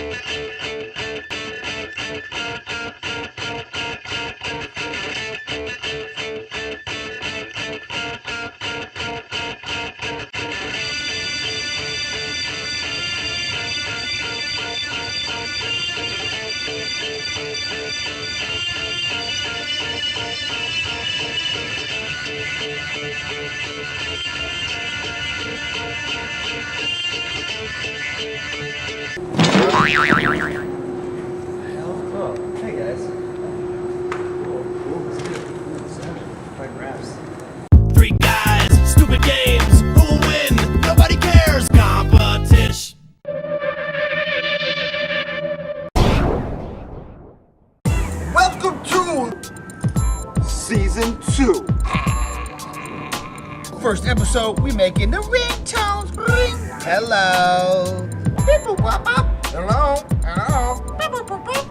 Hey guys. Three guys, stupid games. Who will win? Nobody cares. Competition. Welcome to Season 2. First episode, we making the ringtones ring. Hello. Hello.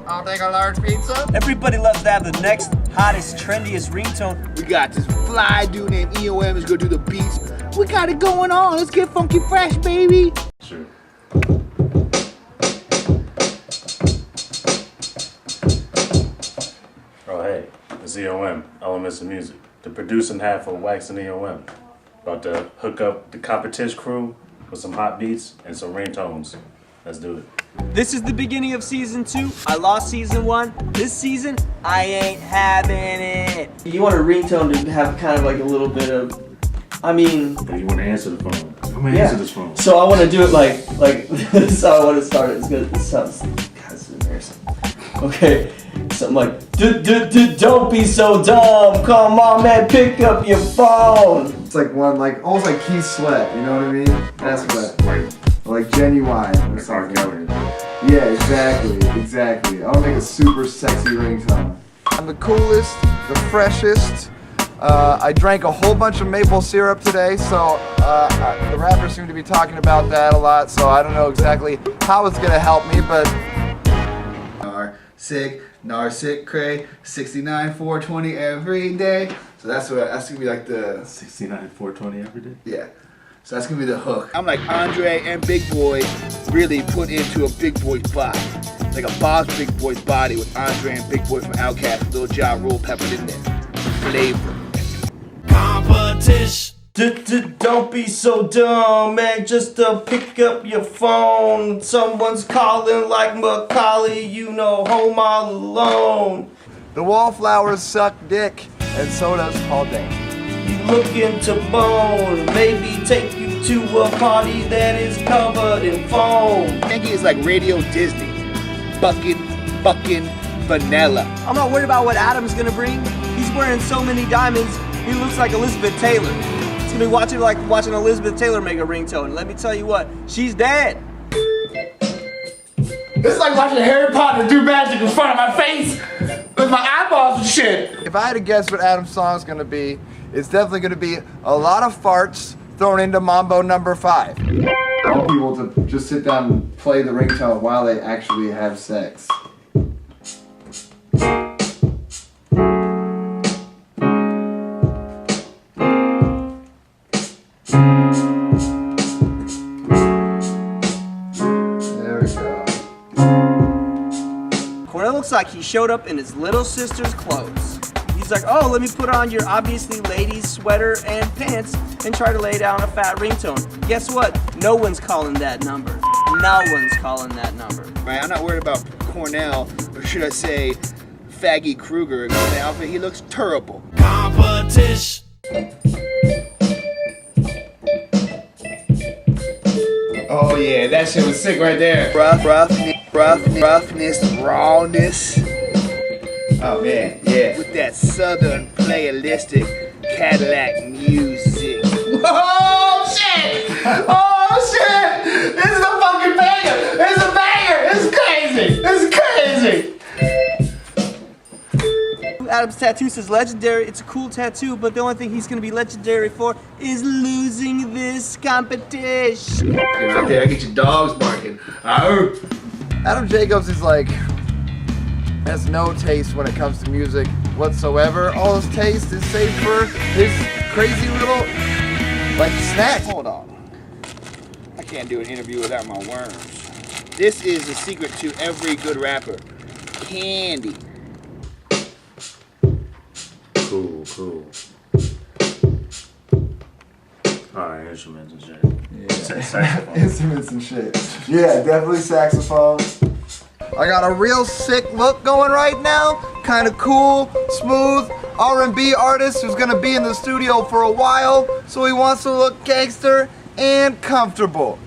I'll take a large pizza. Everybody loves to have the next hottest, trendiest ringtone. We got this fly dude named EOM is gonna do the beats. We got it going on. Let's get funky fresh, baby. Sure. Oh hey, it's EOM, Elements of Music, the producing half of Wax and EOM. About to hook up the competition crew with some hot beats and some ringtones. Let's do it. This is the beginning of season 2. I lost season 1. This season, I ain't having it. You want a ringtone to have kind of like a little bit of, I mean... Hey, you want to answer the phone? I'm going to answer this phone. So I want to do it like this is how I want to start it. It's good. This sounds, God, it's embarrassing. Okay, something like, don't be so dumb. Come on, man, pick up your phone. It's like one, like almost like Keith Sweat, you know what I mean? That's what, like Genuine or something. Yeah, exactly. I'll make a super sexy ringtone. I'm the coolest, the freshest. I drank a whole bunch of maple syrup today, so the rappers seem to be talking about that a lot. So I don't know exactly how it's gonna help me, but. Narsic, cray, 69, 420 every day. So that's gonna be like the 69, 420 every day? Yeah. So that's gonna be the hook. I'm like Andre and Big Boy really put into a Big Boy's body. Like a Bob's Big Boy's body with Andre and Big Boy from Outkast with Lil Ja Rule peppered in there. Flavor. Competition. Don't be so dumb, man, just to pick up your phone. Someone's calling like Macaulay, you know, home all alone. The wallflowers suck dick, and so does Paul Dane. You looking to bone, maybe take you to a party that is covered in foam. Yankee is like Radio Disney. Bucking, vanilla. I'm not worried about what Adam's gonna bring. He's wearing so many diamonds, he looks like Elizabeth Taylor. It's gonna be watching Elizabeth Taylor make a ringtone. Let me tell you what, she's dead. It's like watching Harry Potter do magic in front of my face with my eyeballs and shit. If I had to guess what Adam's song's gonna be, it's definitely gonna be a lot of farts thrown into Mambo number 5. I want people to just sit down and play the ringtone while they actually have sex. Cornell looks like he showed up in his little sister's clothes. He's like, oh, let me put on your obviously ladies sweater and pants and try to lay down a fat ringtone. Guess what? No one's calling that number. No one's calling that number. Right, I'm not worried about Cornell, or should I say Faggy Krueger in the outfit. He looks terrible. Competition. Oh yeah, that shit was sick right there. Roughness, rawness. Oh man, yeah. With that southern playalistic Cadillac music. Oh shit! Oh shit! This is a fucking banger! It's a banger! It's crazy! It's crazy! Adam's tattoo says legendary. It's a cool tattoo, but the only thing he's gonna be legendary for is losing this competition. Right there, I get your dogs barking. Adam Jacobs is like, has no taste when it comes to music whatsoever. All his taste is saved for his crazy little, like, snacks. Hold on. I can't do an interview without my worms. This is the secret to every good rapper. Candy. Cool, cool. Alright, instruments and shit. Yeah. Instruments and shit. Yeah, definitely saxophone. I got a real sick look going right now. Kind of cool, smooth R&B artist who's gonna be in the studio for a while, so he wants to look gangster and comfortable.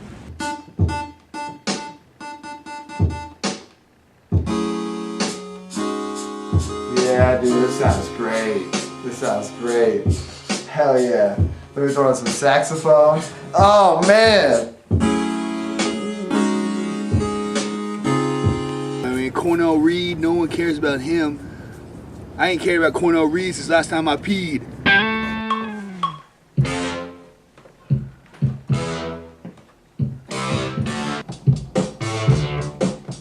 Yeah, dude, this sounds great. This sounds great. Hell yeah. Let me throw in some saxophone. Oh man. I mean, Cornell Reed, no one cares about him. I ain't cared about Cornell Reed since last time I peed.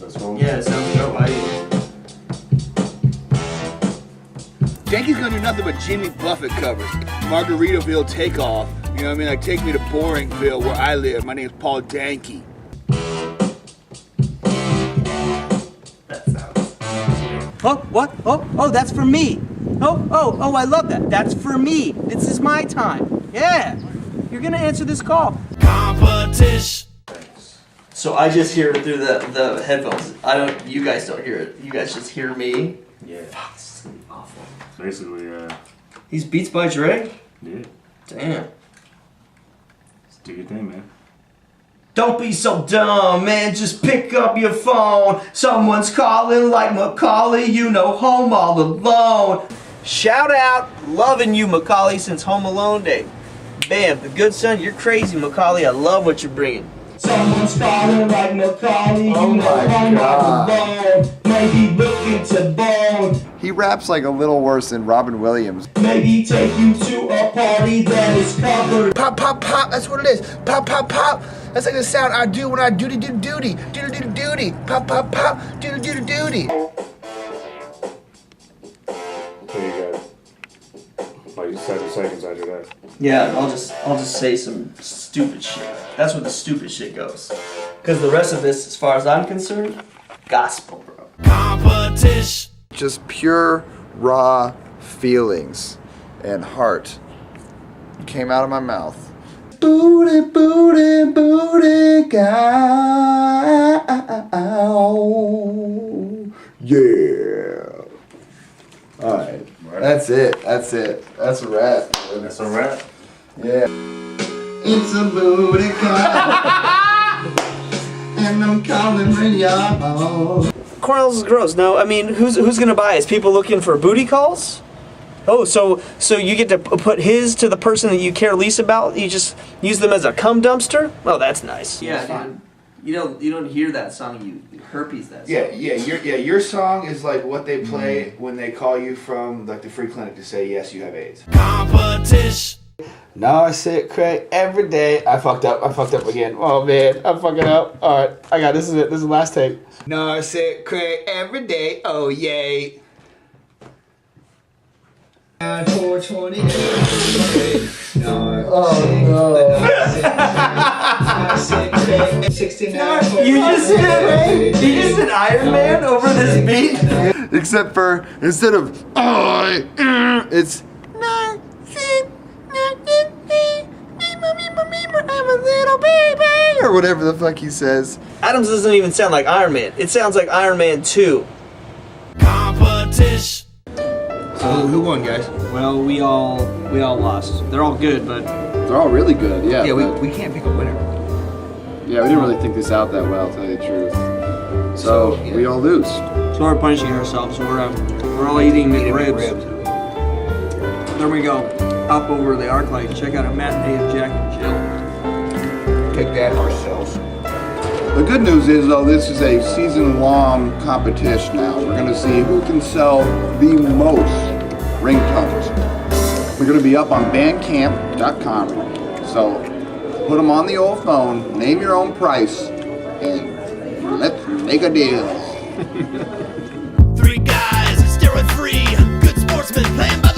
Let's go. Yeah, it sounds dope. Yankees gonna do nothing but Jimmy Buffett covers. Margaritaville Takeoff. You know what I mean? Like, take me to Boringville where I live. My name's Paul Danke. Oh, what? Oh, that's for me. Oh, I love that. That's for me. This is my time. Yeah. You're gonna answer this call. Competition. So I just hear it through the headphones. You guys don't hear it. You guys just hear me. Yeah. Fuck, this is gonna be awful. Basically, These Beats by Dre? yeah. Damn. Just do your thing, man. Don't be so dumb, man. Just pick up your phone. Someone's calling like Macaulay. You know, home all alone. Shout out, loving you, Macaulay, since Home Alone Day. Bam, the good son, you're crazy, Macaulay. I love what you're bringing. Someone's calling like Macaulay. Oh my God. alone. Maybe looking to bone. He raps like a little worse than Robin Williams. Maybe take you to a party that is covered. Pop, pop, pop. That's what it is. Pop, pop, pop. That's like the sound I do when I doody do doody. Doody do doody. Pop, pop, pop. Doody do doody. So you got like 7 seconds after that. Yeah, I'll just say some stupid shit. That's where the stupid shit goes. Cause the rest of this, as far as I'm concerned, gospel, bro. Competition. Just pure, raw feelings and heart came out of my mouth. Booty, booty, booty, cow. Yeah. Alright. That's it. That's a wrap. That's a wrap. Yeah. It's a booty call. And I'm calling for y'all. Cornell's is gross. No, I mean, who's gonna buy it? Is people looking for booty calls? Oh, so you get to put his to the person that you care least about? You just use them as a cum dumpster? Oh, that's nice. Yeah, dude. You don't hear that song. You herpes that song. Your song is like what they play when they call you from like the free clinic to say yes, you have AIDS. Competition. No, I sit crack every day. I fucked up again. Oh man, I'm fucking up. Alright, I got this is it. This is the last take. No, I sit crack every day. Oh yay. 420. You just did Iron Man over this beat? Except for instead of it's I'm a little baby or whatever the fuck he says. Adams doesn't even sound like Iron Man. It sounds like Iron Man 2. Competition. So who won, guys? Well, we all lost. They're all good, but They're all really good, yeah. Yeah, but- we can't pick a winner. yeah, we didn't really think this out that well, to tell you the truth. So yeah. we all lose. so we're punishing ourselves. We're all eating McRibs. There we go. Up over the arc light. Check out a matinee of Jack and Jill. Take that ourselves. The good news is, though, this is a season-long competition now. We're going to see who can sell the most ringtones. We're going to be up on Bandcamp.com. So put them on the old phone, name your own price, and let's make a deal. 3 guys, steroid free, good sportsmen playing by